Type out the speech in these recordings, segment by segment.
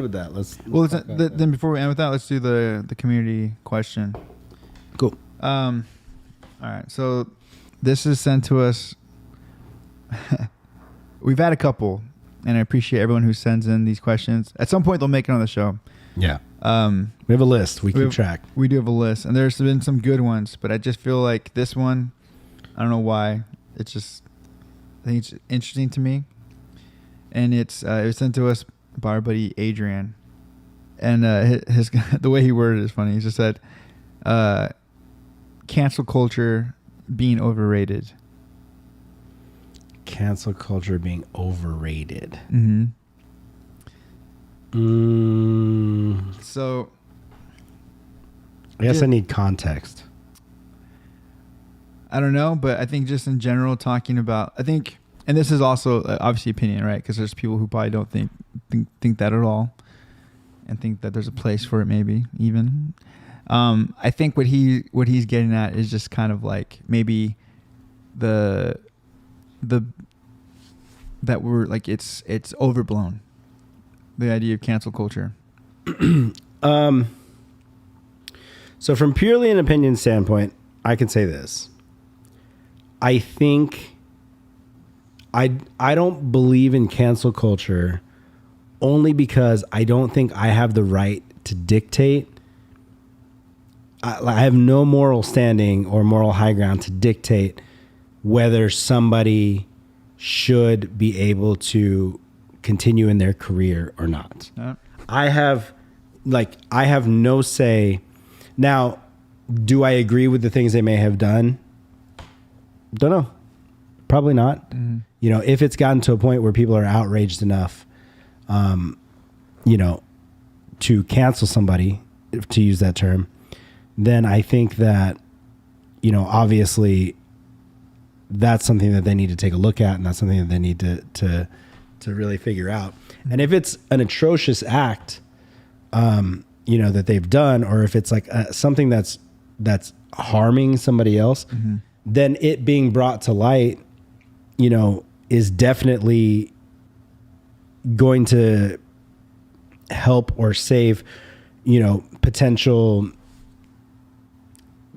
with that. Then before we end with that, let's do the community question. Cool. All right. So this is sent to us. We've had a couple, and I appreciate everyone who sends in these questions. At some point, they'll make it on the show. Yeah. We have a list. We keep track. We do have a list, and there's been some good ones, but I just feel like this one, I don't know why. I think it's interesting to me, and it was sent to us by our buddy Adrian, and his the way he worded it is funny. He just said, "Cancel culture being overrated." Cancel culture being overrated. Mm-hmm. So, I guess I need context. I don't know, but I think just in general, talking about, and this is also obviously opinion, right? Because there's people who probably don't think that at all, and think that there's a place for it, maybe even. I think what he's getting at is just kind of like maybe that we're like it's overblown. The idea of cancel culture. So from purely an opinion standpoint, I can say this. I think I don't believe in cancel culture only because I don't think I have the right to dictate. I have no moral standing or moral high ground to dictate whether somebody should be able to continue in their career or not. Yeah. I have no say. Now, do I agree with the things they may have done? Don't know. Probably not. Mm. You know, if it's gotten to a point where people are outraged enough, to cancel somebody, to use that term, then I think that, obviously that's something that they need to take a look at, and that's something that they need to really figure out. And if it's an atrocious act, that they've done, or if it's like something that's harming somebody else, mm-hmm. then it being brought to light, is definitely going to help or save, potential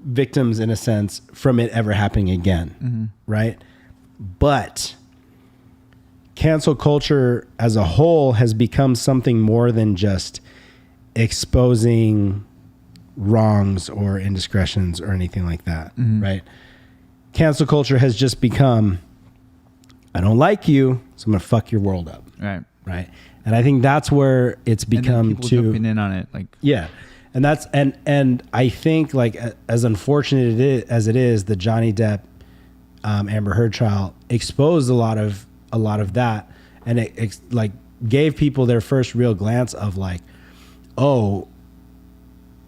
victims, in a sense, from it ever happening again. Mm-hmm. Right. But cancel culture as a whole has become something more than just exposing wrongs or indiscretions or anything like that. Mm-hmm. Right. Cancel culture has just become, I don't like you, so I'm going to fuck your world up. Right. Right. And I think that's where it's become people jumping in on it. Like, yeah. And that's, and I think, like, as unfortunate as it is, the Johnny Depp, Amber Heard trial exposed a lot of that. And it like gave people their first real glance of like, oh,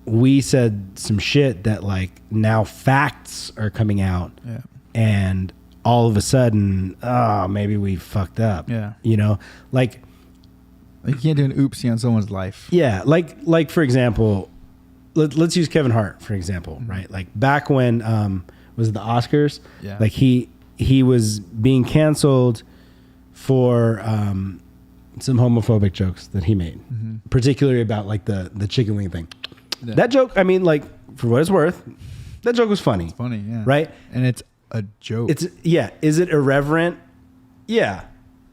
we said some shit that like now facts are coming out. Yeah. And all of a sudden, maybe we fucked up. Yeah. Like you can't do an oopsie on someone's life. Yeah. Like for example, let's use Kevin Hart, for example, mm-hmm. right? Like back when, was it the Oscars? Yeah. Like he was being canceled for, some homophobic jokes that he made, mm-hmm. particularly about like the chicken wing thing. Yeah. That joke, I mean, like, for what it's worth, that joke was funny. It's funny, yeah. Right? And it's a joke. Yeah. Is it irreverent? Yeah.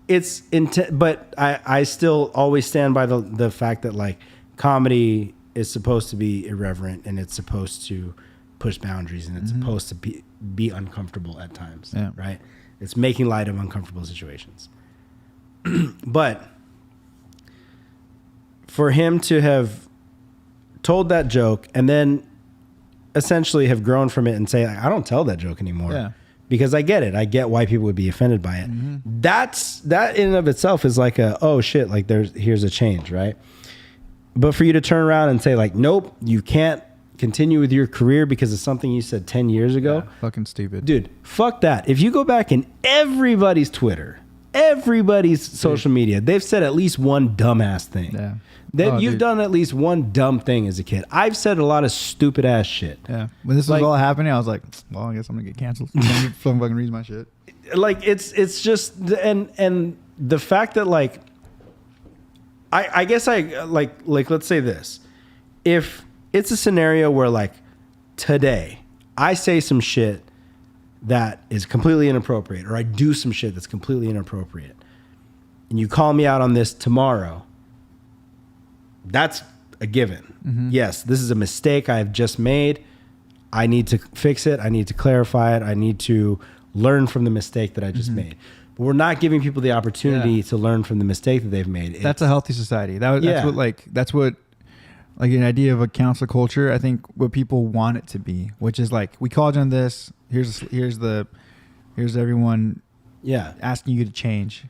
It's but I still always stand by the fact that like comedy is supposed to be irreverent, and it's supposed to push boundaries, and it's mm-hmm. supposed to be uncomfortable at times. Yeah. Right? It's making light of uncomfortable situations. But for him to have told that joke and then essentially have grown from it and say, I don't tell that joke anymore. Yeah. Because I get it. I get why people would be offended by it. Mm-hmm. That in and of itself is like oh shit, like here's a change, right? But for you to turn around and say like, nope, you can't continue with your career because of something you said 10 years ago. Yeah, fucking stupid. Dude, fuck that. If you go back in everybody's Twitter, everybody's social media, they've said at least one dumbass thing. Yeah. You've done at least one dumb thing as a kid. I've said a lot of stupid ass shit. Yeah. When this was all happening, I was like, well, I guess I'm gonna get canceled. Some fucking reads my shit. Like it's just and the fact that like I guess like let's say this. If it's a scenario where like today I say some shit that is completely inappropriate, or I do some shit that's completely inappropriate, and you call me out on this tomorrow, that's a given. Mm-hmm. Yes, this is a mistake I have just made. I need to fix it. I need to clarify it. I need to learn from the mistake that I just made. But we're not giving people the opportunity to learn from the mistake that they've made. That's a healthy society. That's what an idea of a cancel culture, I think what people want it to be, which is like, we called you on this. Here's everyone asking you to change,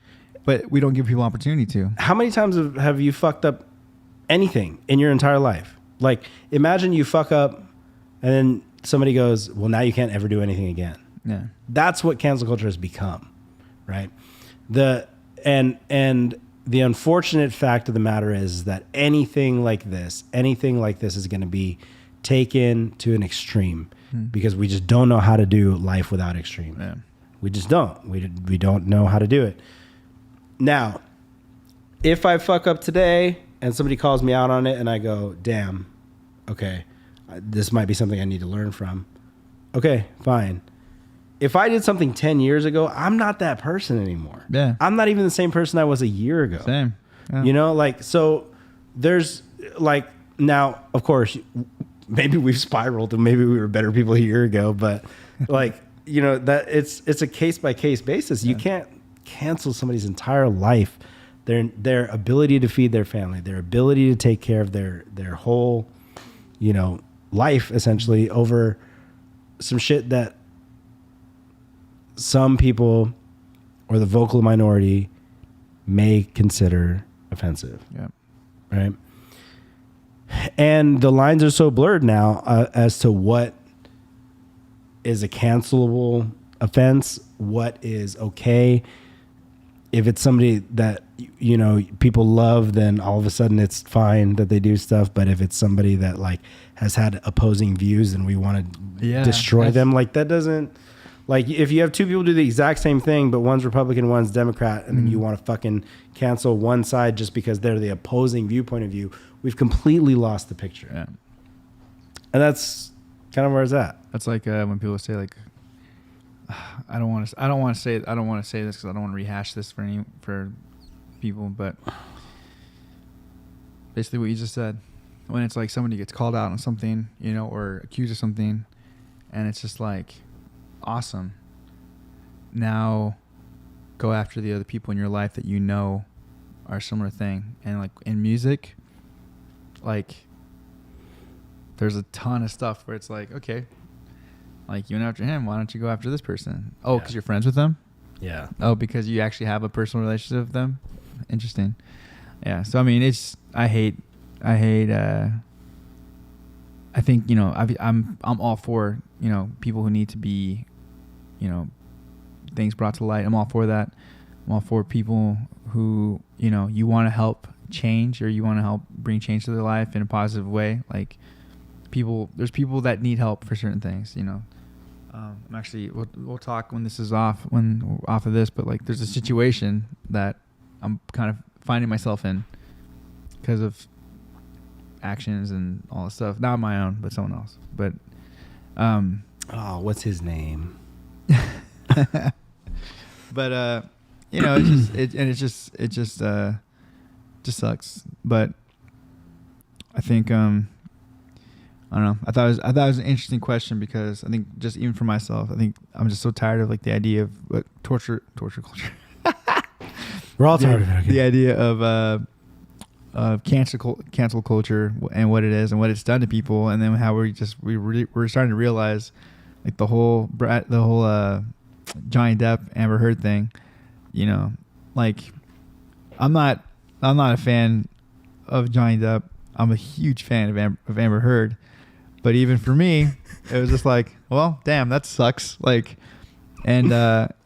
but we don't give people opportunity to. How many times have you fucked up anything in your entire life? Like, imagine you fuck up and then somebody goes, well, now you can't ever do anything again. Yeah. That's what cancel culture has become, right? And the unfortunate fact of the matter is that anything like this is going to be taken to an extreme because we just don't know how to do life without extreme. Yeah. We just don't. We don't know how to do it. Now, if I fuck up today and somebody calls me out on it and I go, damn, okay, this might be something I need to learn from. Okay, fine. If I did something 10 years ago, I'm not that person anymore. Yeah. I'm not even the same person I was a year ago. Same. Yeah. You know, like, so there's like, now, of course, maybe we've spiraled and maybe we were better people a year ago, but like, you know, that it's a case by case basis. You can't cancel somebody's entire life, their ability to feed their family, their ability to take care of their whole, you know, life essentially over some shit that some people or the vocal minority may consider offensive. Yeah. Right. And the lines are so blurred now as to what is a cancelable offense, what is okay. If it's somebody that, you know, people love, then all of a sudden it's fine that they do stuff. But if it's somebody that like has had opposing views and we want to destroy them, like that doesn't, like if you have two people do the exact same thing, but one's Republican, one's Democrat, and then you want to fucking cancel one side just because they're the opposing viewpoint of view, we've completely lost the picture. Yeah. And that's kind of where it's at. That's like when people say like, I don't want to say this because I don't want to rehash this for people, but basically what you just said, when it's like somebody gets called out on something, you know, or accused of something, and it's just like, awesome. Now go after the other people in your life that you know are a similar thing. And like in music, like there's a ton of stuff where it's like, okay, like you went after him, why don't you go after this person? Oh, because you're friends with them? Yeah. Oh, because you actually have a personal relationship with them? Interesting. Yeah. So I mean, I think, you know, I'm all for, you know, people who need to be, you know, things brought to light. I'm all for that. I'm all for people who, you know, you want to help change or you want to help bring change to their life in a positive way. Like there's people that need help for certain things, you know. I'm actually, we'll talk when this is off, when we're off of this, but like there's a situation that I'm kind of finding myself in because of actions and all this stuff. Not my own, but someone else. But, what's his name? But, you know, it just sucks. But I think, I don't know. I thought it was an interesting question because I think just even for myself, I think I'm just so tired of like the idea of what torture culture. We're all tired of it. Okay. The idea of cancel culture and what it is and what it's done to people, and then how we're starting to realize like the whole Johnny Depp Amber Heard thing. You know, like I'm not a fan of Johnny Depp. I'm a huge fan of Amber Heard. But even for me, it was just like, well, damn, that sucks. Like, and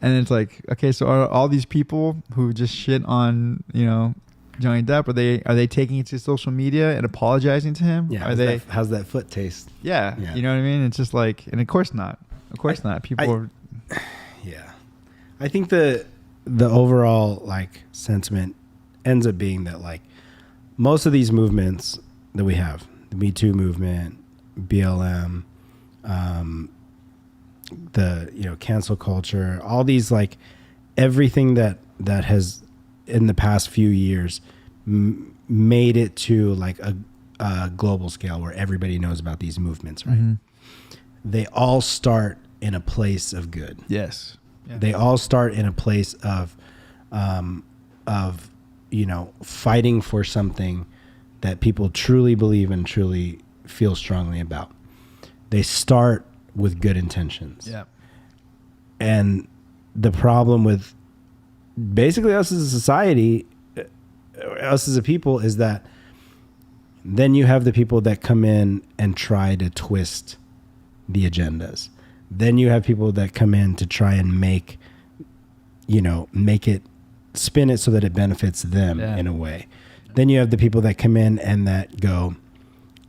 it's like, okay, so are all these people who just shit on, you know, Johnny Depp, are they taking it to social media and apologizing to him? Yeah. How's that foot taste? Yeah. You know what I mean? It's just like, and of course not. Of course not. People yeah. I think the overall like sentiment ends up being that like most of these movements that we have, the Me Too movement, BLM, the cancel culture, all these, like, everything that has in the past few years made it to like a global scale where everybody knows about these movements, right? They all start in a place of good. Yes. Yeah. They all start in a place of fighting for something that people truly believe and truly feel strongly about. They start with good intentions. Yeah. And the problem with basically us as a society, us as a people, is that then you have the people that come in and try to twist the agendas. Then you have people that come in to try and make it, spin it so that it benefits them in a way. Then you have the people that come in and that go,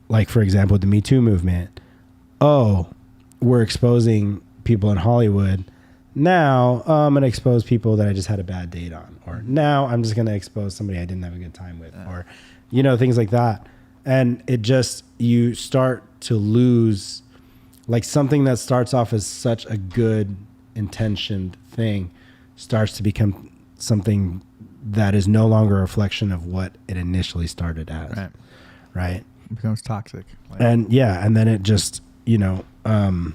like, for example, the Me Too movement. Oh, we're exposing people in Hollywood. Now I'm going to expose people that I just had a bad date on. Or now I'm just going to expose somebody I didn't have a good time with. Or, things like that. And it just, you start to lose, like, something that starts off as such a good intentioned thing starts to become something that is no longer a reflection of what it initially started as. Right. It becomes toxic. And then it just, and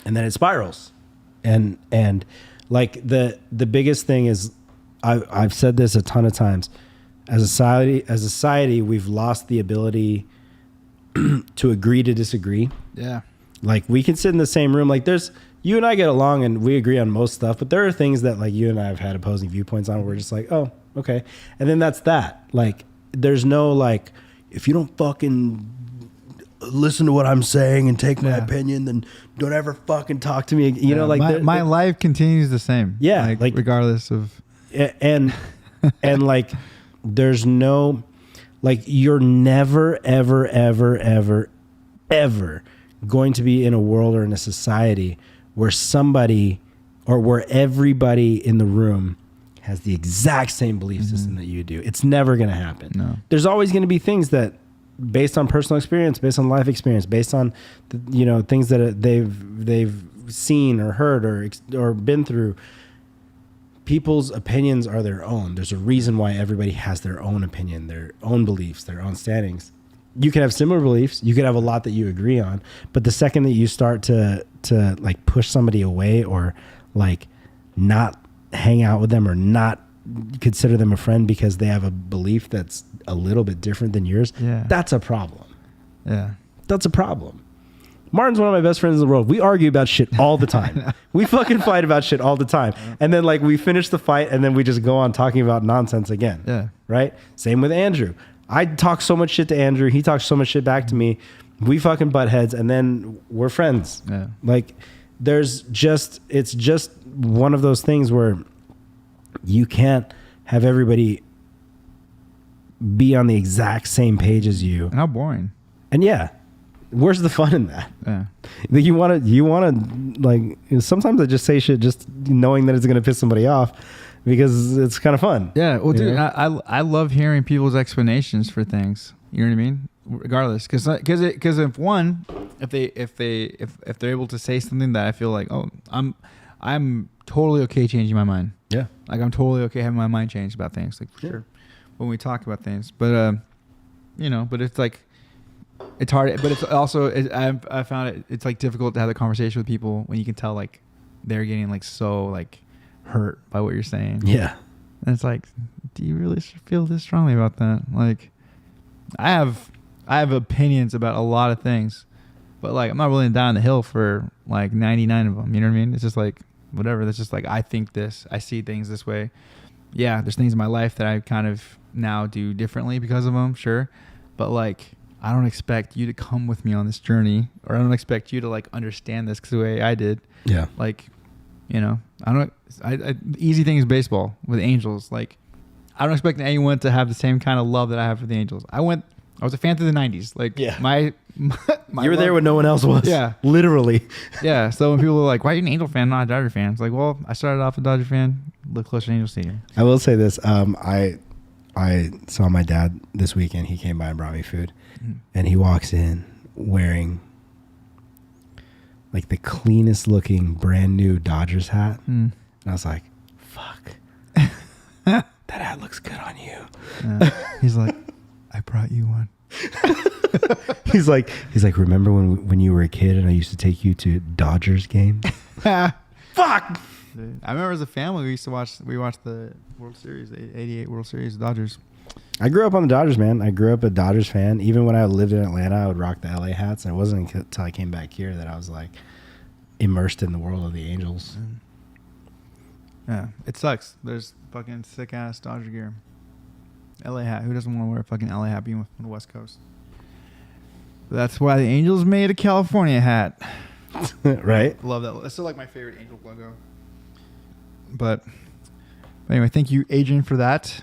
then it spirals. And like the biggest thing is, I've said this a ton of times, as a society, we've lost the ability to agree to disagree. Yeah. Like, we can sit in the same room. Like, you and I get along and we agree on most stuff, but there are things that, like, you and I have had opposing viewpoints on where we're just like, oh, okay. And then that's that. Like, there's no, like, if you don't fucking listen to what I'm saying and take my opinion, then don't ever fucking talk to me. My life continues the same. Yeah. Like regardless of. And like, there's no, like, you're never, ever, ever, ever, ever going to be in a world or in a society where somebody or where everybody in the room has the exact same belief system that you do. It's never going to happen. No. There's always going to be things that, based on personal experience, based on life experience, based on things that they've seen or heard or been through. People's opinions are their own. There's a reason why everybody has their own opinion, their own beliefs, their own standings. You can have similar beliefs. You could have a lot that you agree on, but the second that you start to like push somebody away or like not hang out with them or not consider them a friend because they have a belief that's a little bit different than yours, that's a problem. Yeah. That's a problem. Martin's one of my best friends in the world. We argue about shit all the time. We fucking fight about shit all the time. And then, like, we finish the fight and then we just go on talking about nonsense again. Yeah. Right? Same with Andrew. I talk so much shit to Andrew. He talks so much shit back to me. We fucking butt heads and then we're friends. Yeah. Like, it's just one of those things where you can't have everybody be on the exact same page as you. And how boring. And where's the fun in that? Yeah. Like, you want to like, sometimes I just say shit just knowing that it's going to piss somebody off because it's kind of fun. Yeah. Well, dude, I love hearing people's explanations for things. You know what I mean? Regardless, because if they're able to say something that I feel like, oh, I'm totally okay changing my mind. Yeah. Like, I'm totally okay having my mind changed about things. Like, for sure. When we talk about things, but but it's like, it's hard, but it's also, I found it's like difficult to have the conversation with people when you can tell, like, they're getting, like, so, like, hurt by what you're saying. Yeah. And it's like, do you really feel this strongly about that? Like, I have opinions about a lot of things, but, like, I'm not willing to die on the hill for, like, 99 of them. You know what I mean? It's just like, whatever. That's just like, I think this, I see things this way. Yeah. There's things in my life that I kind of now do differently because of them. Sure. But, like, I don't expect you to come with me on this journey, or I don't expect you to, like, understand this the way I did. Yeah. Like, the easy thing is baseball with Angels. Like, I don't expect anyone to have the same kind of love that I have for the Angels. I was a fan through the 90s. Like, my you were there when no one else was. Yeah. Literally. Yeah. So when people are like, why are you an Angel fan, not a Dodger fan? It's like, well, I started off a Dodger fan, lived closer to Angel Stadium. I will say this. I saw my dad this weekend. He came by and brought me food. And he walks in wearing like the cleanest looking brand new Dodgers hat. And I was like, fuck. That hat looks good on you. He's like, I brought you one. he's like, remember when you were a kid and I used to take you to Dodgers games? Fuck. I remember as a family we watched the World Series, the 88 World Series, Dodgers. I grew up on the Dodgers, man. I grew up a Dodgers fan. Even when I lived in Atlanta, I would rock the LA hats. And it wasn't until I came back here that I was like immersed in the world of the Angels. Yeah, it sucks. There's fucking sick ass Dodger gear. LA hat. Who doesn't want to wear a fucking LA hat being from the West Coast? But that's why the Angels made a California hat. Right? Love that. That's still like my favorite Angel logo. But anyway, thank you, Adrian, for that.